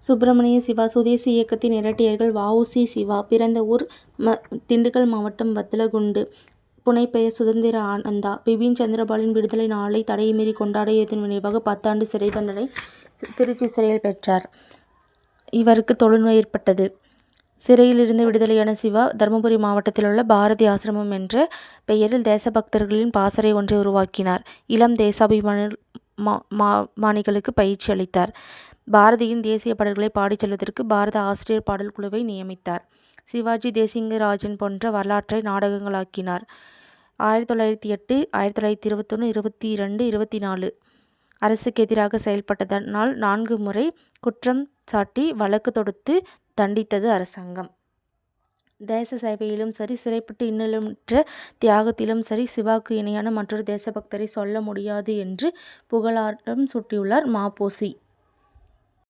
சுப்பிரமணிய சிவா சுதேசி இயக்கத்தின் இரட்டையர்கள் வ.உ.சி. சிவா. பிறந்த ஊர் திண்டுக்கல் மாவட்டம் வத்தலகுண்டு. புனைப்பெயர் சுதந்திர ஆனந்தா. பிபின் சந்திரபாலின் விடுதலை நாளை தடையின்றி கொண்டாடியதன் நினைவாக 10 ஆண்டு சிறை தண்டனை திருச்சி சிறையில் பெற்றார். இவருக்கு தொழுநோய் ஏற்பட்டது. சிறையில் இருந்து விடுதலையான சிவா தருமபுரி மாவட்டத்தில் உள்ள பாரதி ஆசிரமம் என்ற பெயரில் தேசபக்தர்களின் பாசறை ஒன்றை உருவாக்கினார். இளம் தேசாபிமானிகளுக்கு பயிற்சி அளித்தார். பாரதியின் தேசிய பாடல்களை பாடிச் செல்வதற்கு பாரத ஆசிரியர் பாடல் குழுவை நியமித்தார். சிவாஜி தேசிங்கராஜன் போன்ற வரலாற்றை நாடகங்களாக்கினார். 1908, 1921, 22, 24 அரசுக்கு எதிராக செயல்பட்டதனால் 4 முறை குற்றம் சாட்டி வழக்கு தொடுத்து தண்டித்தது அரசாங்கம். தேச சேவையிலும் சரி, சிறைப்பட்டு இன்னலுற்ற தியாகத்திலும் சரி சிவாவுக்கு இணையான மற்றொரு தேசபக்தரை சொல்ல முடியாது என்று புகழாரம் சூட்டியுள்ளார் ம.பொ.சி.